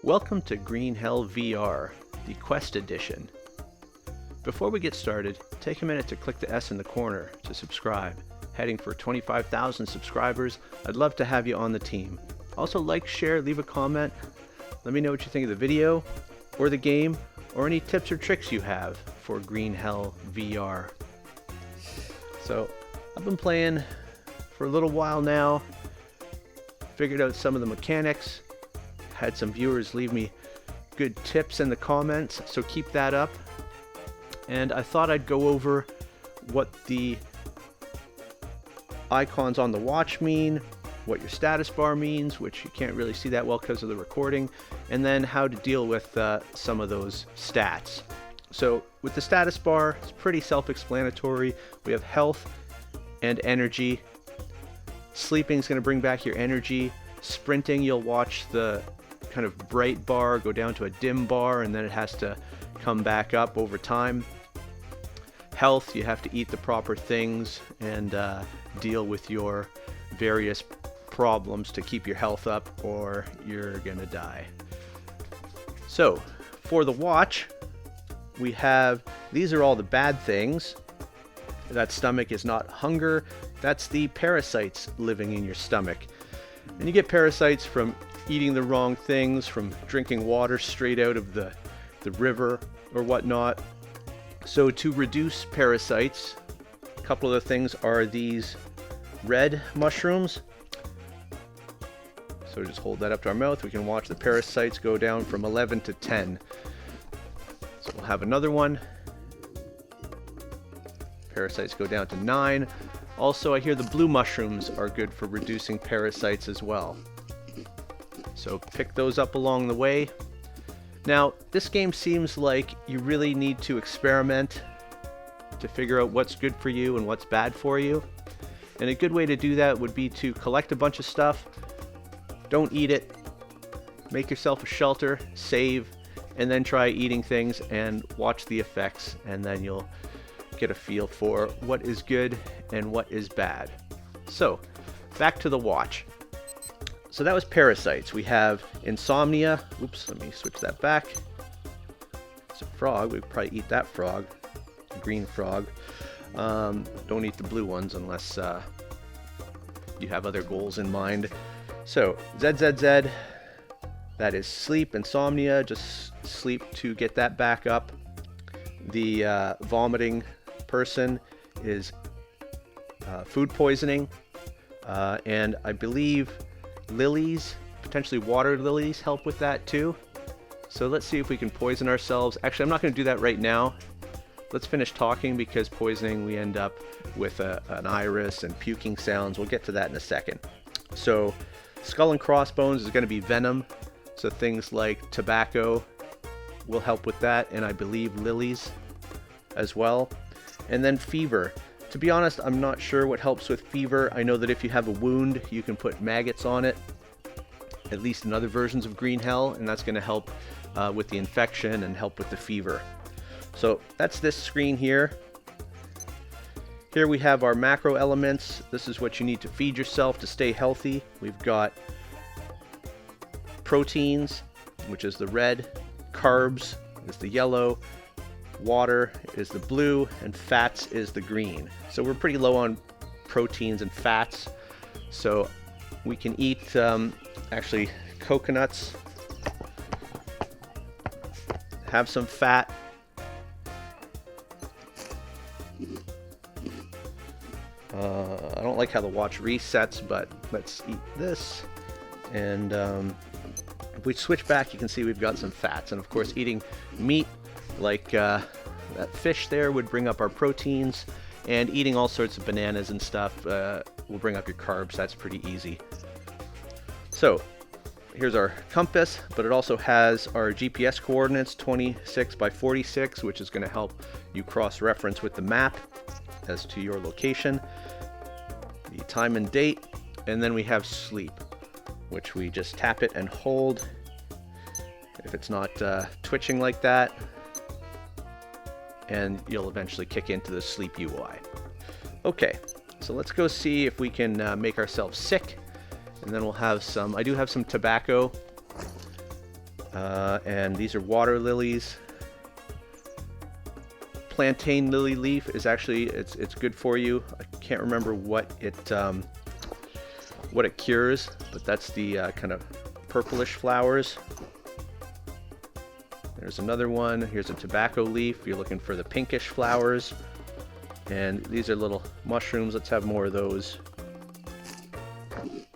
Welcome to Green Hell VR, the Quest Edition. Before we get started, take a minute to click the S in the corner to subscribe. Heading for 25,000 subscribers, I'd love to have you on the team. Also like, share, leave a comment. Let me know what you think of the video, or the game, or any tips or tricks you have for Green Hell VR. So, I've been playing for a little while now, figured out some of the mechanics, had some viewers leave me good tips in the comments, so keep that up. And I thought I'd go over what the icons on the watch mean, what your status bar means, which you can't really see that well because of the recording, and then how to deal with some of those stats. So with the status bar, it's pretty self-explanatory. We have health and energy. Sleeping is going to bring back your energy. Sprinting, you'll watch the kind of bright bar go down to a dim bar, and then it has to come back up over time. Health, you have to eat the proper things and deal with your various problems to keep your health up, or you're gonna die. So for the watch, we have, these are all the bad things. That stomach is not hunger, that's the parasites living in your stomach. And you get parasites from eating the wrong things, from drinking water straight out of the river or whatnot. So to reduce parasites, a couple of the things are these red mushrooms. So just hold that up to our mouth. We can watch the parasites go down from 11 to 10. So we'll have another one. Parasites go down to 9. Also, I hear the blue mushrooms are good for reducing parasites as well. So pick those up along the way. Now, this game seems like you really need to experiment to figure out what's good for you and what's bad for you. And a good way to do that would be to collect a bunch of stuff, don't eat it, make yourself a shelter, save, and then try eating things and watch the effects, and then you'll get a feel for what is good and what is bad. So, back to the watch. So that was Parasites. We have Insomnia. Oops, let me switch that back. It's a frog. We'd probably eat that frog. A green frog. Don't eat the blue ones unless you have other goals in mind. So, ZZZ. That is sleep, insomnia. Just sleep to get that back up. The vomiting person is food poisoning. And I believe lilies, potentially water lilies, help with that too. So let's see if we can poison ourselves. Actually, I'm not going to do that right now. Let's finish talking, because poisoning, we end up with an iris and puking sounds. We'll get to that in a second. So skull and crossbones is going to be venom. So things like tobacco will help with that, and I believe lilies as well. And then fever. To be honest, I'm not sure what helps with fever. I know that if you have a wound, you can put maggots on it, at least in other versions of Green Hell, and that's going to help with the infection and help with the fever. So that's this screen here. Here we have our macro elements. This is what you need to feed yourself to stay healthy. We've got proteins, which is the red, carbs is the yellow, water is the blue, and fats is the green. So we're pretty low on proteins and fats, so we can eat actually coconuts, have some fat. I don't like how the watch resets, but let's eat this. And if we switch back, you can see we've got some fats, and of course eating meat like that fish there would bring up our proteins, and eating all sorts of bananas and stuff will bring up your carbs. That's pretty easy. So here's our compass, but it also has our GPS coordinates, 26 by 46, which is going to help you cross-reference with the map as to your location, the time and date, and then we have sleep, which we just tap it and hold. If it's not twitching like that, and you'll eventually kick into the sleep UI. Okay, so let's go see if we can make ourselves sick, and then we'll have some, I do have some tobacco And these are water lilies. Plantain lily leaf is actually, it's good for you. I can't remember what it cures, but that's the kind of purplish flowers. There's another one. Here's a tobacco leaf. You're looking for the pinkish flowers. And these are little mushrooms. Let's have more of those.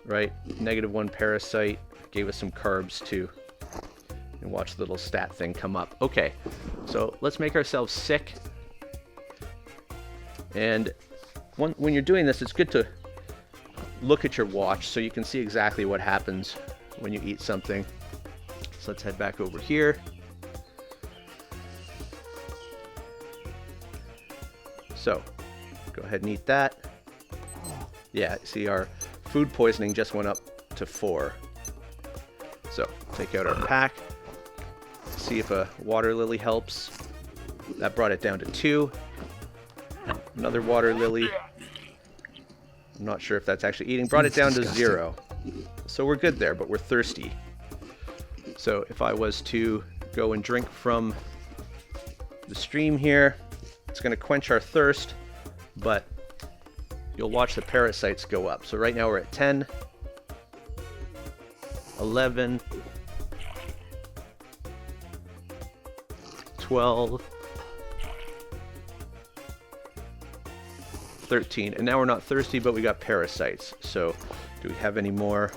Right, -1 parasite gave us some carbs too. And watch the little stat thing come up. Okay, so let's make ourselves sick. And when you're doing this, it's good to look at your watch so you can see exactly what happens when you eat something. So let's head back over here. So go ahead and eat that. Yeah, see, our food poisoning just went up to 4. So take out our pack. See if a water lily helps. That brought it down to 2. Another water lily. I'm not sure if that's actually eating. Brought it down to 0. So we're good there, but we're thirsty. So if I was to go and drink from the stream here, it's going to quench our thirst, but you'll watch the parasites go up. So right now we're at 10, 11, 12, 13, and now we're not thirsty, but we got parasites. So do we have any more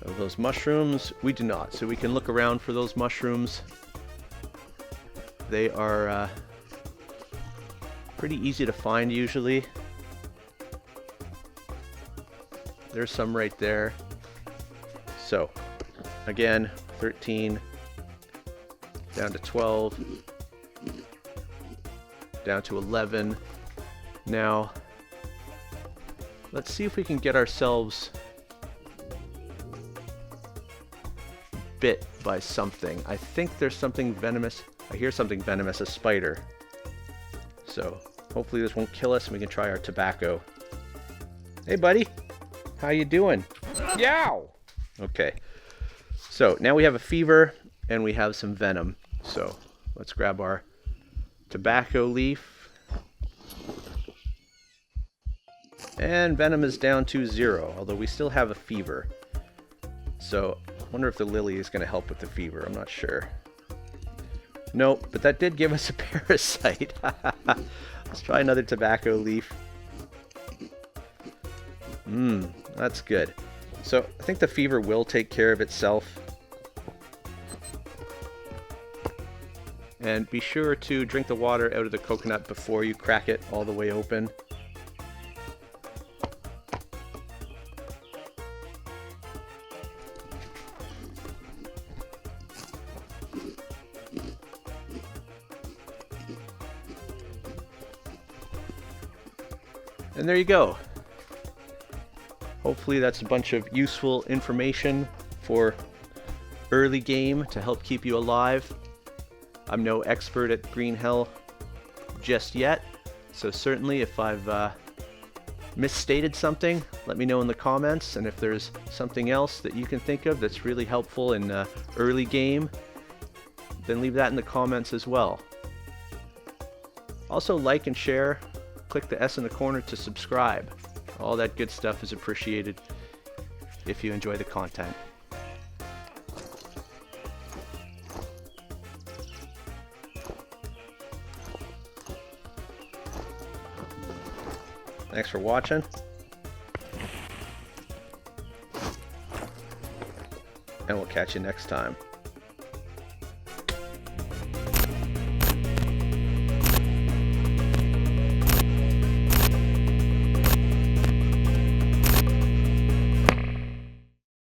of those mushrooms? We do not, so we can look around for those mushrooms. They are pretty easy to find usually. There's some right there. So again, 13, down to 12, down to 11. Now let's see if we can get ourselves bit by something. I think there's something venomous. I hear something venomous, a spider. So hopefully this won't kill us and we can try our tobacco. Hey buddy, how you doing? Yow! Okay, so now we have a fever and we have some venom. So let's grab our tobacco leaf. And venom is down to 0, although we still have a fever. So I wonder if the lily is going to help with the fever. I'm not sure. Nope, but that did give us a parasite. Let's try another tobacco leaf. That's good. So I think the fever will take care of itself. And be sure to drink the water out of the coconut before you crack it all the way open. And there you go. Hopefully that's a bunch of useful information for early game to help keep you alive. I'm no expert at green hell just yet, so certainly if I've misstated something, let me know in the comments, and if there's something else that you can think of that's really helpful in early game, then leave that in the comments as well. Also like and share. Click the S in the corner to subscribe. All that good stuff is appreciated if you enjoy the content. Thanks for watching. And we'll catch you next time.